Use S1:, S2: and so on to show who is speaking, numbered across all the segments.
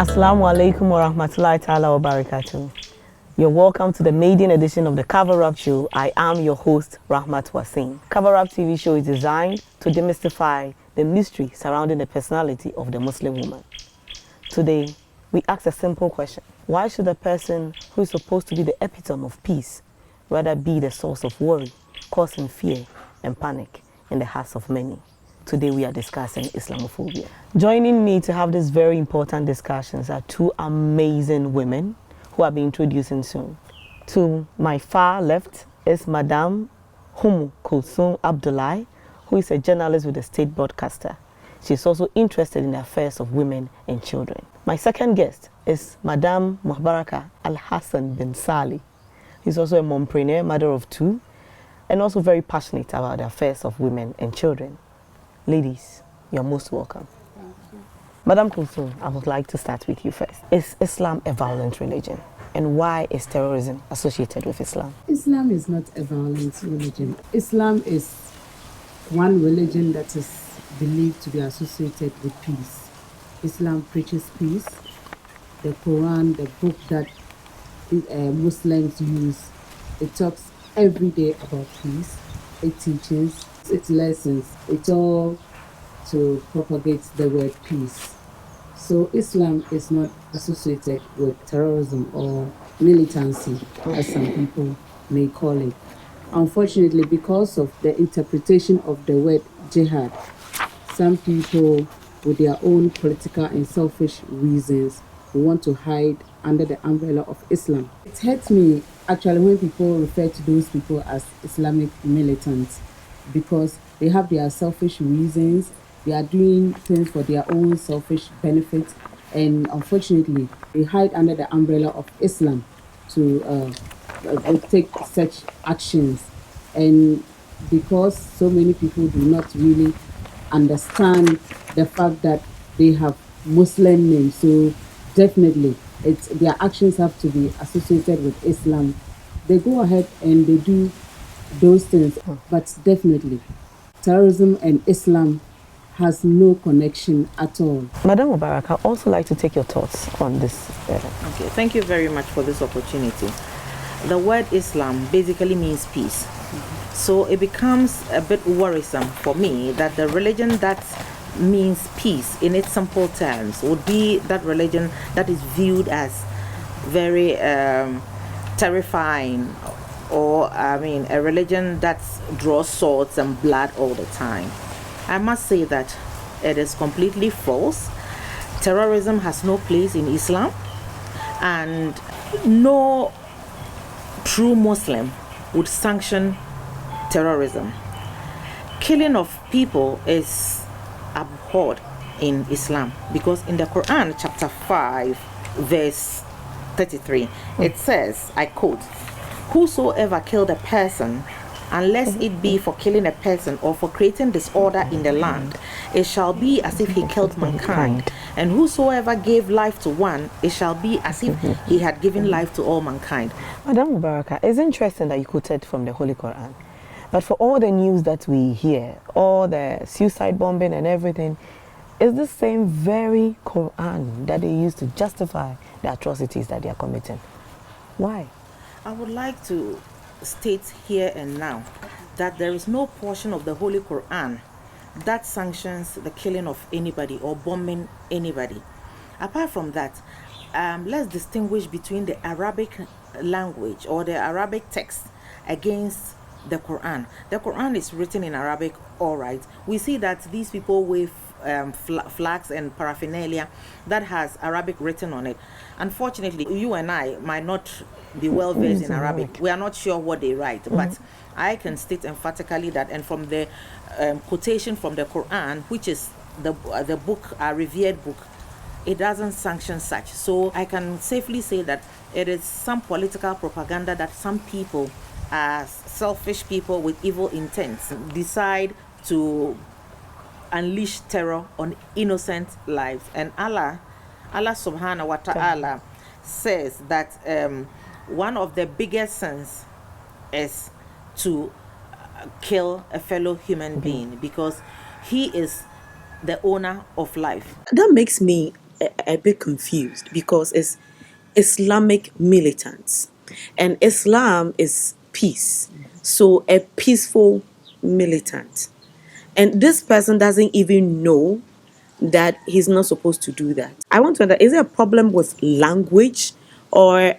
S1: Assalamu alaikum wa rahmatullahi ta'ala wa barakatuh. You're welcome to the maiden edition of the Cover Up Show. I am your host, Rahmat Wasim. Cover Up TV show is designed to demystify the mystery surrounding the personality of the Muslim woman. Today, we ask a simple question. Why should a person who is supposed to be the epitome of peace rather be the source of worry, causing fear and panic in the hearts of many? Today we are discussing Islamophobia. Joining me to have these very important discussions are two amazing women who I'll be introducing soon. To my far left is Madame Kulssum Abdulai, who is a journalist with the state broadcaster. She's also interested in the affairs of women and children. My second guest is Madame Mubaraka Alhassan bin Salih. She's also a Momprenuer, mother of two, and also very passionate about the affairs of women and children. Ladies, you're most welcome.
S2: Thank you.
S1: Madame Kulssum, I would like to start with you first. Is Islam a violent religion? And why is terrorism associated with Islam?
S2: Islam is not a violent religion. Islam is one religion that is believed to be associated with peace. Islam preaches peace. The Quran, the book that Muslims use, it talks every day about peace. It teaches, its lessons, it's all to propagate the word peace. So Islam is not associated with terrorism or militancy, as some people may call it. Unfortunately, because of the interpretation of the word jihad, some people with their own political and selfish reasons want to hide under the umbrella of Islam. It hurts me actually when people refer to those people as Islamic militants, because they have their selfish reasons, they are doing things for their own selfish benefits, and unfortunately, they hide under the umbrella of Islam to take such actions. And because so many people do not really understand the fact that they have Muslim names, so definitely their actions have to be associated with Islam. They go ahead and they do those things, but definitely terrorism and Islam has no connection at all.
S1: Madam Mubarak, I'd also like to take your thoughts on this.
S3: Okay, thank you very much for this opportunity. The word Islam basically means peace. So it becomes a bit worrisome for me that the religion that means peace in its simple terms would be that religion that is viewed as very terrifying, or a religion that draws swords and blood all the time. I must say that it is completely false. Terrorism has no place in Islam, and no true Muslim would sanction terrorism. Killing of people is abhorred in Islam, because in the Quran, chapter 5, verse 33, it says, I quote, "Whosoever killed a person, unless it be for killing a person or for creating disorder in the land, it shall be as if he killed mankind. And whosoever gave life to one, it shall be as if he had given life to all mankind."
S1: Madam Mubaraka, it's interesting that you quoted from the Holy Quran. But for all the news that we hear, all the suicide bombing and everything, it's the same very Quran that they use to justify the atrocities that they are committing. Why?
S3: I would like to state here and now that there is no portion of the Holy Quran that sanctions the killing of anybody or bombing anybody. Apart from that, let's distinguish between the Arabic language or the Arabic text against the Quran. The Quran is written in Arabic, all right. We see that these people wave flags and paraphernalia that has Arabic written on it. Unfortunately, you and I might not be well versed in Arabic. We are not sure what they write, but I can state emphatically that, and from the quotation from the Quran, which is the book, a revered book, it doesn't sanction such. So I can safely say that it is some political propaganda that some people, as selfish people with evil intents, decide to unleash terror on innocent lives. And Allah subhanahu wa ta'ala says that one of the biggest sins is to kill a fellow human being, because he is the owner of life.
S4: That makes me a bit confused because it's Islamic militants, and Islam is peace. So a peaceful militant. And this person doesn't even know that he's not supposed to do that. I want to know, is there a problem with language, or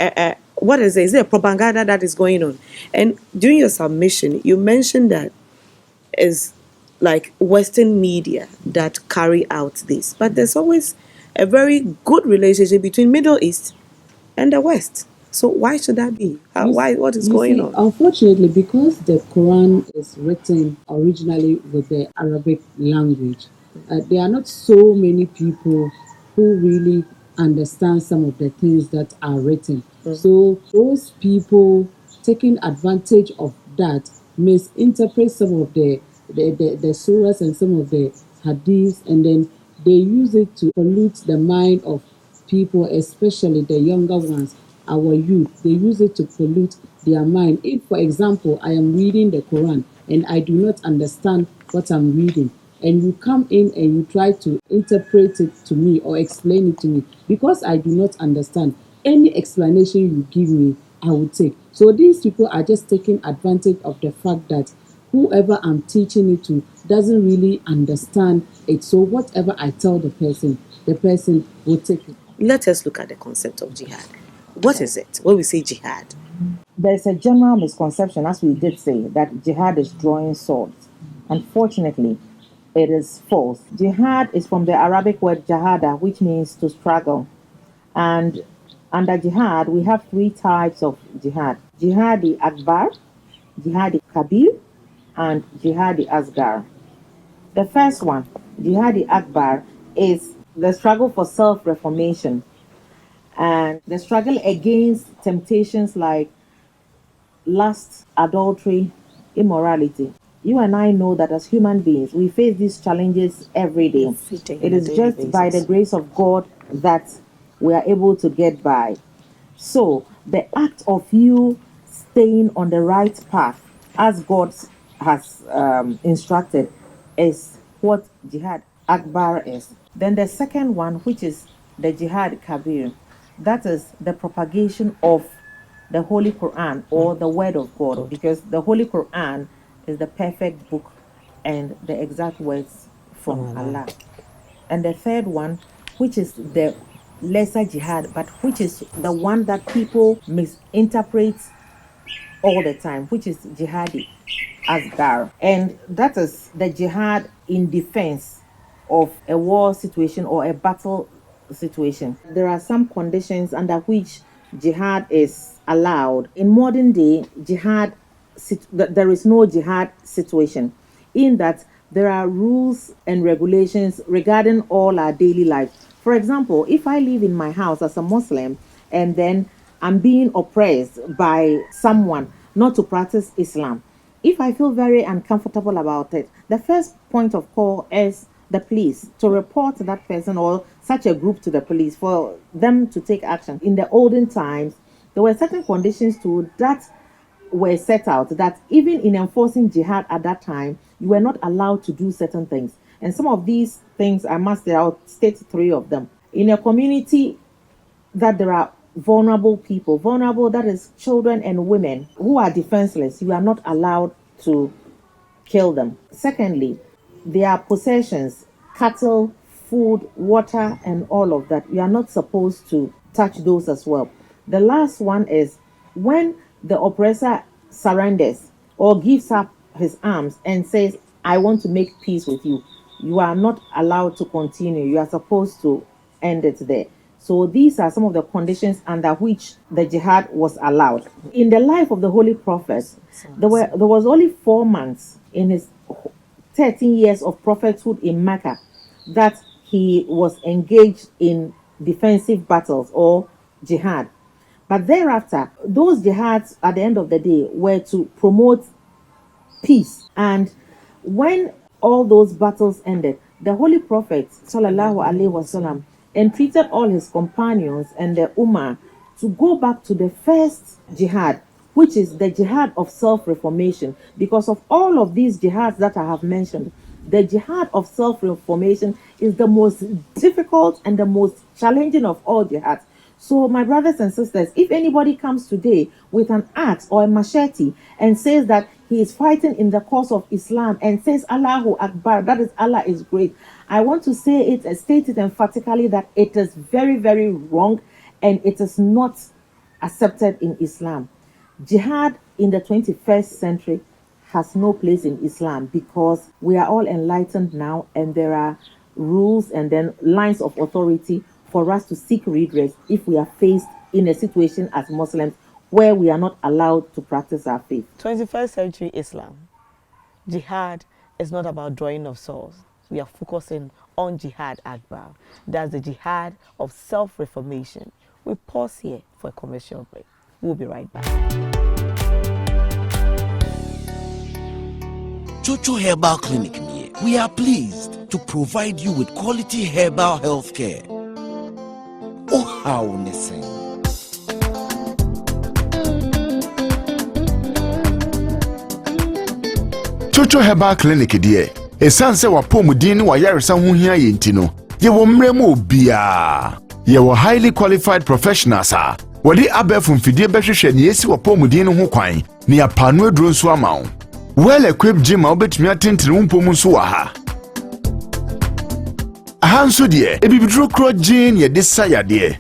S4: what is it? Is there a propaganda that is going on? And during your submission, you mentioned that is like Western media that carry out this, but there's always a very good relationship between Middle East and the West. So why should that be? Why? What is going on?
S2: Unfortunately, because the Quran is written originally with the Arabic language, there are not so many people who really understand some of the things that are written. So those people taking advantage of that misinterpret some of the surahs and some of the hadiths, and then they use it to pollute the mind of people, especially the younger ones, our youth. They use it to pollute their mind. If, for example, I am reading the Quran and I do not understand what I'm reading, and you come in and you try to interpret it to me or explain it to me, because I do not understand, any explanation you give me, I will take. So these people are just taking advantage of the fact that whoever I'm teaching it to doesn't really understand it. So whatever I tell the person will take it.
S4: Let us look at the concept of jihad. What is it? When we say jihad,
S3: There's a general misconception, as we did say, that jihad is drawing swords. Unfortunately, it is false. Jihad is from the Arabic word jahada, which means to struggle. And under jihad, we have three types of jihad: jihadi akbar, jihadi kabir, and jihadi asgar. The first one, jihadi akbar, is the struggle for self-reformation and the struggle against temptations like lust, adultery, immorality. You and I know that as human beings, we face these challenges every day. It is just by the grace of God that we are able to get by. So, the act of you staying on the right path, as God has instructed, is what Jihad Akbar is. Then the second one, which is the Jihad Kabir, that is the propagation of the Holy Quran or the Word of God, because the Holy Quran is the perfect book and the exact words from Allah. And the third one, which is the lesser jihad, but which is the one that people misinterpret all the time, which is jihadi asgar. And that is the jihad in defense of a war situation or a battle situation. There are some conditions under which jihad is allowed. In modern day, there is no jihad situation, in that there are rules and regulations regarding all our daily life. For example, if I live in my house as a Muslim and then I'm being oppressed by someone not to practice Islam, if I feel very uncomfortable about it, the first point of call is the police, to report that person or such a group to the police for them to take action. In the olden times, there were certain conditions to that were set out, that even in enforcing jihad at that time, you were not allowed to do certain things. And some of these things, I'll state three of them. In a community that there are vulnerable, that is children and women who are defenseless, you are not allowed to kill them. Secondly, their possessions, cattle, food, water, and all of that, you are not supposed to touch those as well. The last one is when the oppressor surrenders or gives up his arms and says, I want to make peace with you, you are not allowed to continue. You are supposed to end it there. So these are some of the conditions under which the jihad was allowed. In the life of the Holy Prophet, there was only 4 months in his 13 years of prophethood in Mecca that he was engaged in defensive battles or jihad. But thereafter, those jihads at the end of the day were to promote peace. And when all those battles ended, the Holy Prophet sallallahu alaihi wasallam entreated all his companions and the Ummah to go back to the first jihad, which is the jihad of self-reformation. Because of all of these jihads that I have mentioned, the jihad of self-reformation is the most difficult and the most challenging of all jihads. So, my brothers and sisters, if anybody comes today with an axe or a machete and says that he is fighting in the cause of Islam and says Allahu Akbar, that is Allah is great, I want to say it and state it emphatically that it is very, very wrong and it is not accepted in Islam. Jihad in the 21st century has no place in Islam because we are all enlightened now and there are rules and then lines of authority for us to seek redress if we are faced in a situation as Muslims where we are not allowed to practice our faith.
S1: 21st century Islam. Jihad is not about drawing of swords. We are focusing on Jihad Akbar. That's the jihad of self-reformation. We pause here for a commercial break. We'll be right back.
S5: Chocho Herbal Clinic here. We are pleased to provide you with quality herbal health care. Oh, how listen.
S6: Chocho Herbal Clinic dear. Esan se wapomudin wa yaresa ho hia yenti no. Ye wo mremu obia. Ye wo highly qualified professionals a. Wodi abefum fidie behwehwe ne yesi wapomudin ho kwan. Ne apano aduro nso amawo. Well equipped gym a obetumi atentene wo nso wa ha. Ahanso de ebibidro kro gin ye desire de.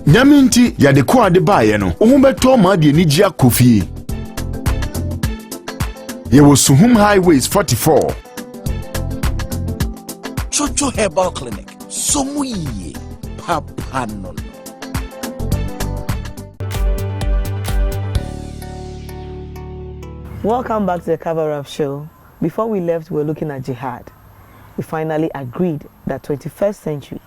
S6: Nyaminti ya de ko ade baaye no. Wo beto ma de ni gia kofi. Ye wo Suhum Highways 44.
S5: Chocho Herbal Clinic. Somuye Papa no.
S1: Welcome back to the Cover Up Show. Before we left, we were looking at jihad. We finally agreed that 21st century,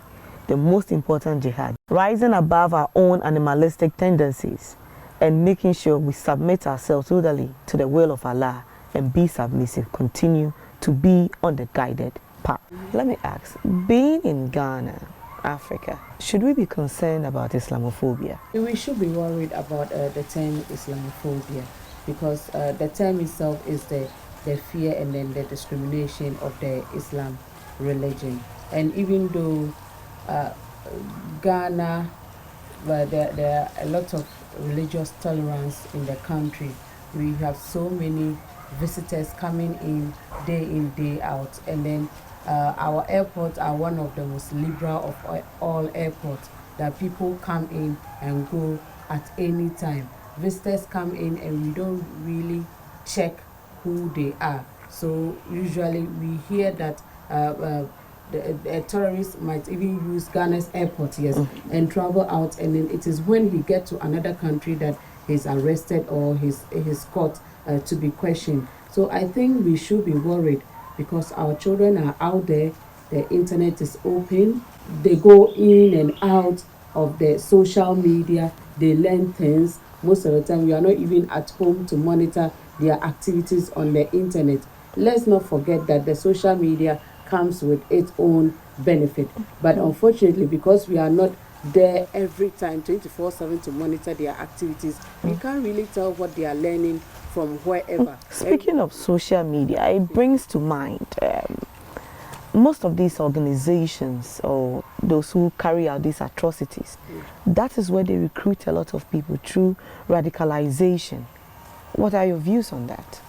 S1: the most important jihad, rising above our own animalistic tendencies and making sure we submit ourselves totally to the will of Allah and be submissive, continue to be on the guided path. Let me ask, being in Ghana, Africa, should we be concerned about Islamophobia?
S2: We should be worried about the term Islamophobia because the term itself is the fear and then the discrimination of the Islam religion. And even though Ghana, there are a lot of religious tolerance in the country, we have so many visitors coming in, day out, and then our airports are one of the most liberal of all airports that people come in and go at any time. Visitors come in and we don't really check who they are. So usually we hear that the terrorists might even use Ghana's airport, yes, and travel out, and then it is when he gets to another country that he's arrested or he's caught to be questioned. So I think we should be worried because our children are out there, the internet is open, they go in and out of the social media, they learn things. Most of the time we are not even at home to monitor their activities on the internet. Let's not forget that the social media comes with its own benefit. But unfortunately, because we are not there every time 24/7 to monitor their activities, we can't really tell what they are learning from wherever.
S1: Speaking of social media, it brings to mind most of these organizations or those who carry out these atrocities, that is where they recruit a lot of people through radicalization. What are your views on that?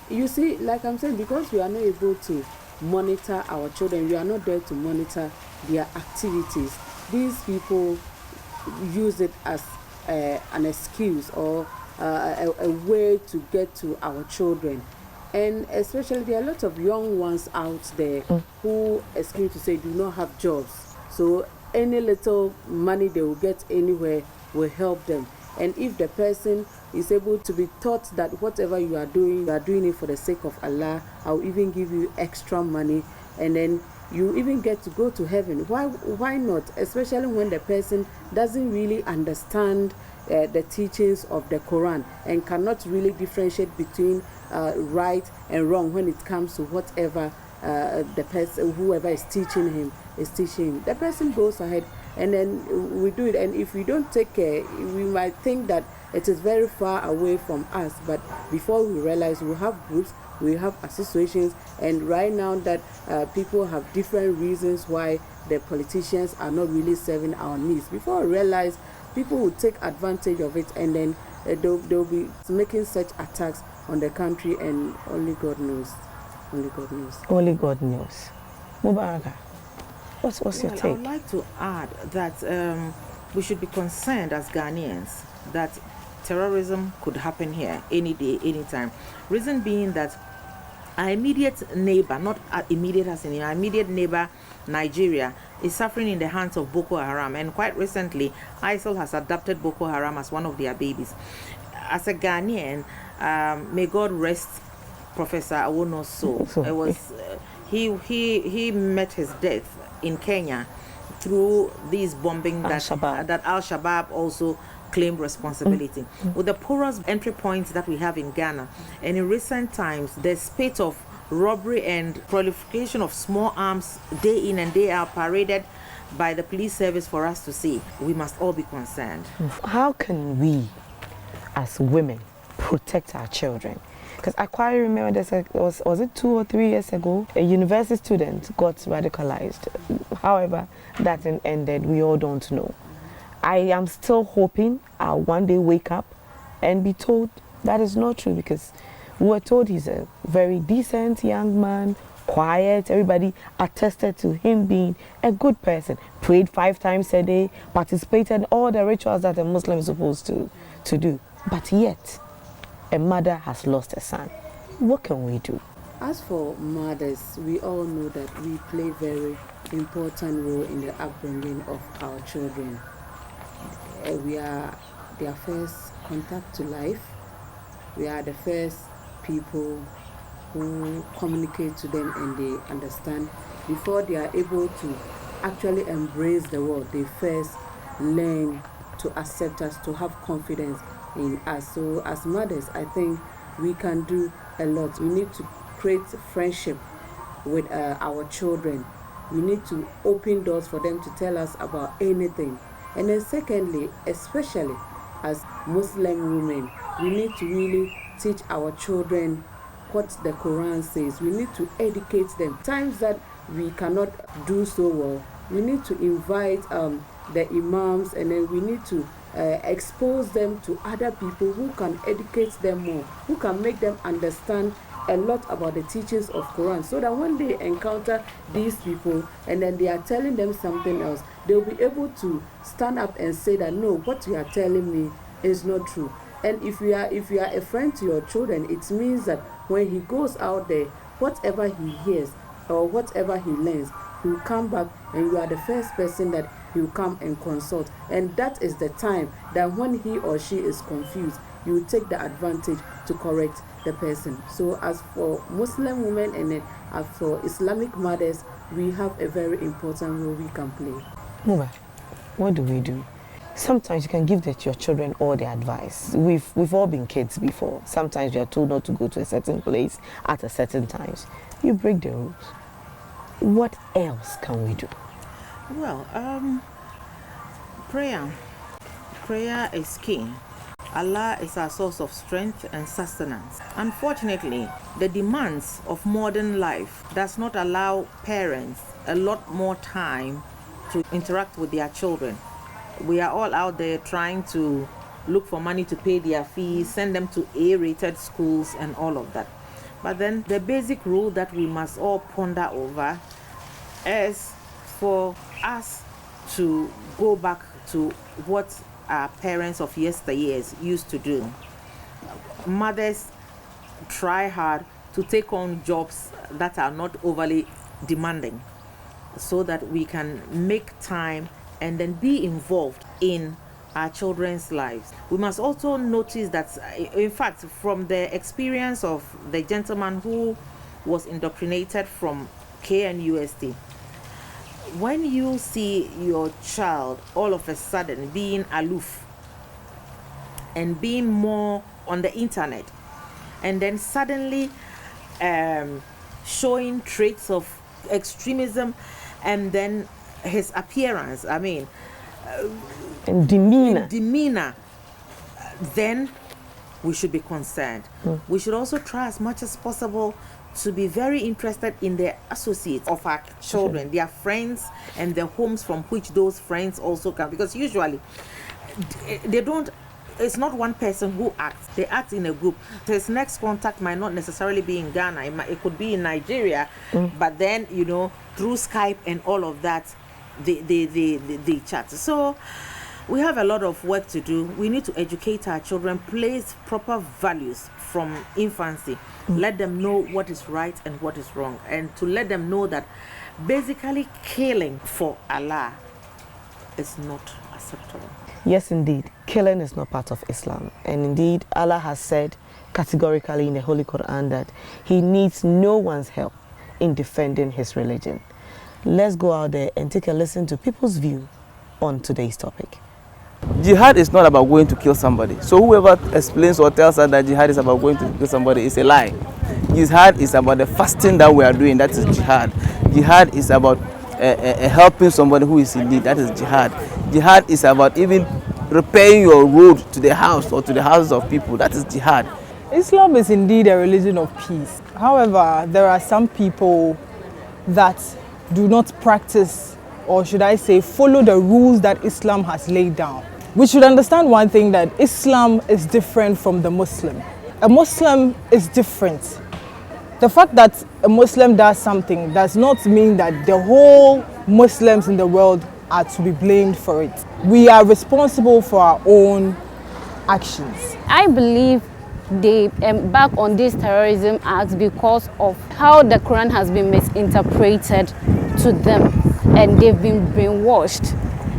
S2: You see, like I'm saying, because we are not able to monitor our children, we are not there to monitor their activities. These people use it as an excuse or a way to get to our children. And especially there are a lot of young ones out there who, excuse to say, do not have jobs. So any little money they will get anywhere will help them. And if the person is able to be taught that whatever you are doing it for the sake of Allah, I'll even give you extra money, and then you even get to go to heaven. Why not? Especially when the person doesn't really understand the teachings of the Quran and cannot really differentiate between right and wrong when it comes to whatever the person, whoever is teaching him, is teaching. The person goes ahead and then we do it. And if we don't take care, we might think that It is very far away from us, but before we realize, we have groups, we have associations, and right now that people have different reasons why the politicians are not really serving our needs. Before we realize, people will take advantage of it, and then they'll be making such attacks on the country, and only God knows. Only God knows.
S1: Only God knows. Mubaraka, what's your take?
S3: I would like to add that we should be concerned as Ghanaians that terrorism could happen here any day, anytime. Reason being that our immediate neighbor, not immediate as in our immediate neighbor, Nigeria, is suffering in the hands of Boko Haram, and quite recently ISIL has adopted Boko Haram as one of their babies. As a Ghanaian, may God rest Professor Awono's soul. It was he met his death in Kenya through these bombing that Al-Shabaab also claimed responsibility. With the porous entry points that we have in Ghana, and in recent times, the spate of robbery and proliferation of small arms day in and day out paraded by the police service for us to see, we must all be concerned.
S1: How can we, as women, protect our children? Because I quite remember was it 2 or 3 years ago, a university student got radicalized. However, that ended, we all don't know. I am still hoping I'll one day wake up and be told that is not true, because we were told he's a very decent young man, quiet, everybody attested to him being a good person, prayed 5 times a day, participated in all the rituals that a Muslim is supposed to do. But yet, a mother has lost a son. What can we do?
S2: As for mothers, we all know that we play very important role in the upbringing of our children. We are their first contact to life. We are the first people who communicate to them and they understand. Before they are able to actually embrace the world, they first learn to accept us, to have confidence in us. So as mothers, I think we can do a lot. We need to create friendship with our children. We need to open doors for them to tell us about anything. And then secondly, especially as Muslim women, we need to really teach our children what the Quran says. We need to educate them. Times that we cannot do so well, we need to invite the imams, and then we need to expose them to other people who can educate them more, who can make them understand a lot about the teachings of Quran, so that when they encounter these people and then they are telling them something else, they'll be able to stand up and say that no, what you are telling me is not true. And if you are a friend to your children, it means that when he goes out there, whatever he hears or whatever he learns, he will come back and you are the first person that he will come and consult. And that is the time that when he or she is confused, you will take the advantage to correct the person. So as for Muslim women and as for Islamic mothers, we have a very important role we can play.
S1: Muba, what do we do? Sometimes you can give your children all the advice. We've all been kids before. Sometimes you are told not to go to a certain place at a certain times. You break the rules. What else can we do?
S3: Well, prayer. Prayer is key. Allah is our source of strength and sustenance. Unfortunately, the demands of modern life does not allow parents a lot more time to interact with their children. We are all out there trying to look for money to pay their fees, send them to A-rated schools and all of that. But then the basic rule that we must all ponder over is for us to go back to what our parents of yesteryears used to do. Mothers try hard to take on jobs that are not overly demanding so that we can make time and then be involved in our children's lives. We must also notice that, in fact, from the experience of the gentleman who was indoctrinated from KNUST, when you see your child all of a sudden being aloof and being more on the internet, and then suddenly showing traits of extremism, and then his appearance, and demeanor then we should be concerned. We should also try as much as possible to be very interested in the associates of our children, their friends, and the homes from which those friends also come. Because usually they don't, it's not one person who acts, they act in a group. His next contact might not necessarily be in Ghana, it could be in Nigeria, but then, you know, through Skype and all of that, they chat. So we have a lot of work to do. We need to educate our children, place proper values from infancy, let them know what is right and what is wrong, and to let them know that basically killing for Allah is not acceptable.
S1: Yes, indeed, killing is not part of Islam. And indeed, Allah has said categorically in the Holy Quran that He needs no one's help in defending His religion. Let's go out there and take a listen to people's view on today's topic.
S7: Jihad is not about going to kill somebody. So whoever explains or tells us that jihad is about going to kill somebody is a lie. Jihad is about the fasting that we are doing. That is jihad. Jihad is about helping somebody who is in need. That is jihad. Jihad is about even repairing your road to the house or to the houses of people. That is jihad.
S8: Islam is indeed a religion of peace. However, there are some people that do not practice, or should I say, follow the rules that Islam has laid down. We should understand one thing, that Islam is different from the Muslim. A Muslim is different. The fact that a Muslim does something does not mean that the whole Muslims in the world are to be blamed for it. We are responsible for our own actions.
S9: I believe they embark on this terrorism act because of how the Quran has been misinterpreted to them, and they've been brainwashed,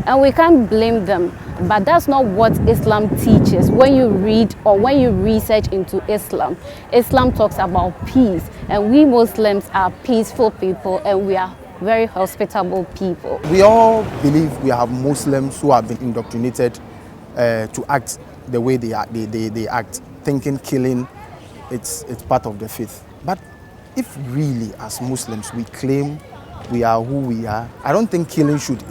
S9: and we can't blame them. But that's not what Islam teaches. When you read or when you research into Islam, Islam talks about peace, and we Muslims are peaceful people, and we are very hospitable people.
S10: We all believe we have Muslims who have been indoctrinated to act the way they act, thinking killing it's part of the faith. But if really as Muslims we claim we are who we are, I don't think killing should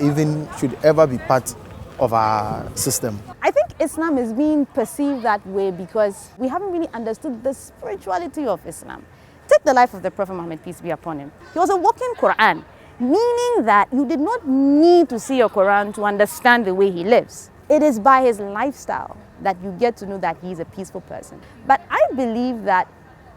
S10: ever be part of our system.
S11: I think Islam is being perceived that way because we haven't really understood the spirituality of Islam. Take the life of the Prophet Muhammad, peace be upon him. He was a walking Quran, meaning that you did not need to see your Quran to understand the way he lives. It is by his lifestyle that you get to know that he is a peaceful person. But I believe that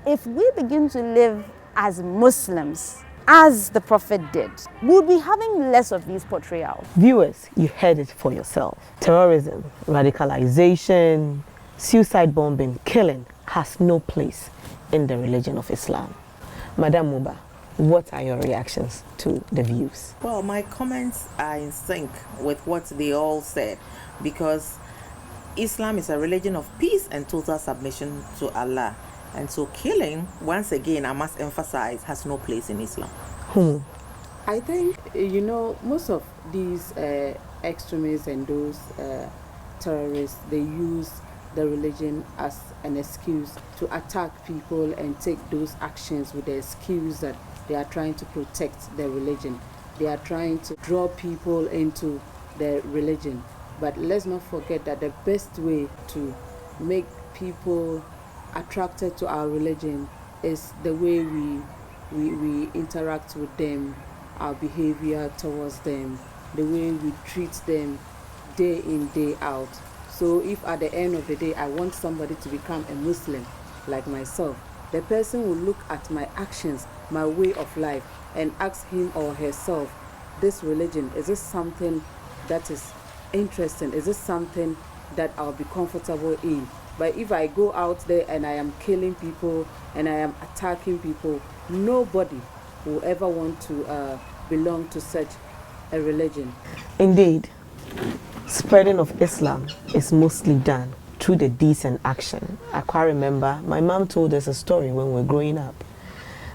S11: if we begin to live as Muslims, as the Prophet did, we'll be having less of these portrayals.
S1: Viewers, you heard it for yourself. Terrorism, radicalization, suicide bombing, killing has no place in the religion of Islam. Madam Muba, what are your reactions to the views?
S3: Well, my comments are in sync with what they all said, because Islam is a religion of peace and total submission to Allah. And so killing, once again, I must emphasize, has no place in Islam.
S2: I think, most of these extremists and those terrorists, they use the religion as an excuse to attack people and take those actions with the excuse that they are trying to protect their religion. They are trying to draw people into their religion. But let's not forget that the best way to make people attracted to our religion is the way we interact with them, our behavior towards them, the way we treat them day in, day out. So if at the end of the day I want somebody to become a Muslim like myself, the person will look at my actions, my way of life, and ask him or herself, this religion, is this something that is interesting? Is this something that I'll be comfortable in? But if I go out there and I am killing people and I am attacking people, nobody will ever want to belong to such a religion.
S1: Indeed, spreading of Islam is mostly done through the deeds and action. I quite remember my mom told us a story when we were growing up,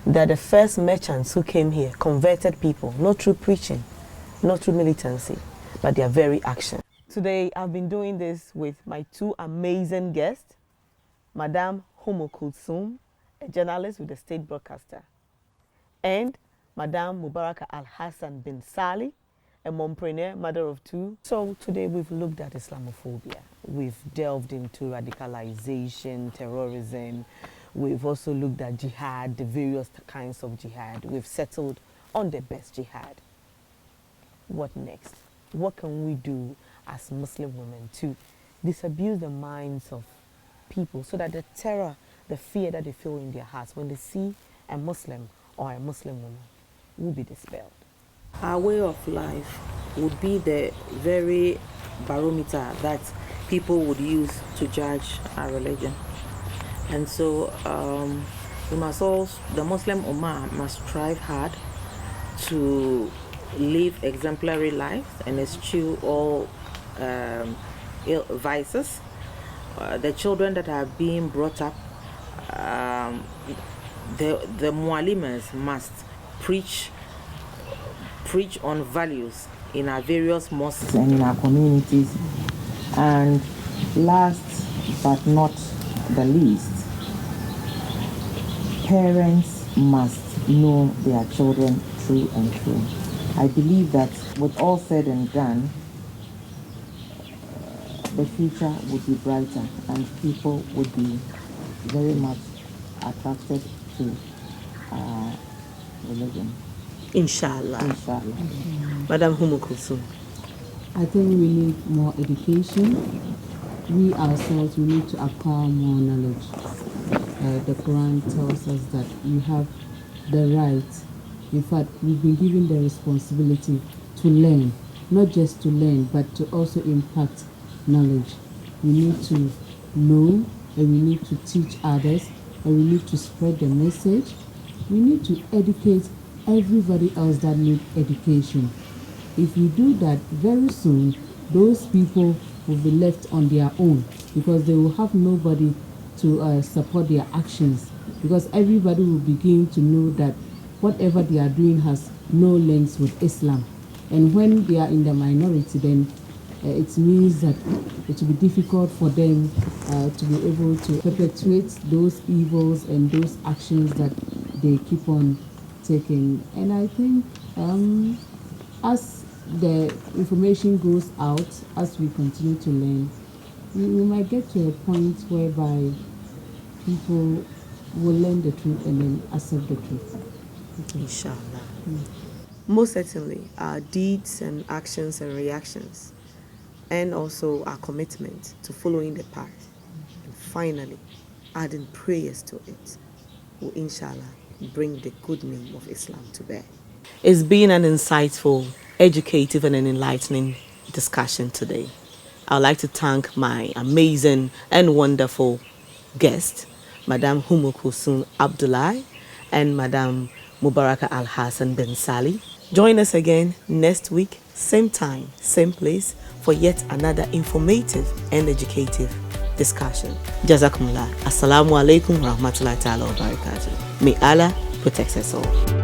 S1: that the first merchants who came here converted people, not through preaching, not through militancy, but their very action. Today, I've been doing this with my two amazing guests, Madame Kulssum, a journalist with the State Broadcaster, and Madame Mubaraka Alhassan bin Salih, a mompreneur, mother of 2. So today we've looked at Islamophobia. We've delved into radicalization, terrorism. We've also looked at jihad, the various kinds of jihad. We've settled on the best jihad. What next? What can we do as Muslim women to disabuse the minds of people so that the terror, the fear that they feel in their hearts when they see a Muslim or a Muslim woman will be dispelled?
S3: Our way of life would be the very barometer that people would use to judge our religion. And so we must also, the Muslim Ummah must strive hard to live exemplary lives and eschew all ill vices. The children that are being brought up, the mualimas must preach on values in our various mosques and in our communities. And last but not the least, parents must know their children through and through. I believe that with all said and done, the future would be brighter and people would be very much attracted to religion.
S4: Inshallah.
S3: Inshallah.
S4: Madam Kulssum.
S2: I think we need more education. We ourselves, we need to acquire more knowledge. The Quran tells us that we have the right, in fact, we've been given the responsibility to learn, not just to learn, but to also impact knowledge. We need to know, and we need to teach others, and we need to spread the message. We need to educate everybody else that needs education. If we do that, very soon, those people will be left on their own because they will have nobody to support their actions, because everybody will begin to know that whatever they are doing has no links with Islam. And when they are in the minority, then it means that it will be difficult for them to be able to perpetuate those evils and those actions that they keep on taking. And I think as the information goes out, as we continue to learn, we might get to a point whereby people will learn the truth and then accept the truth.
S4: Inshallah. Most certainly, our deeds and actions and reactions, and also our commitment to following the path, and finally adding prayers to it, will inshallah bring the good name of Islam to bear. It's been an insightful, educative and an enlightening discussion today. I'd like to thank my amazing and wonderful guests, Madam Kulssum Abdulai and Madam Mubaraka Alhassan bin Salih. Join us again next week, same time, same place, for yet another informative and educative discussion. Jazakumullah. Assalamu alaikum wa rahmatullahi ta'ala wa barakatuh. May Allah protect us all.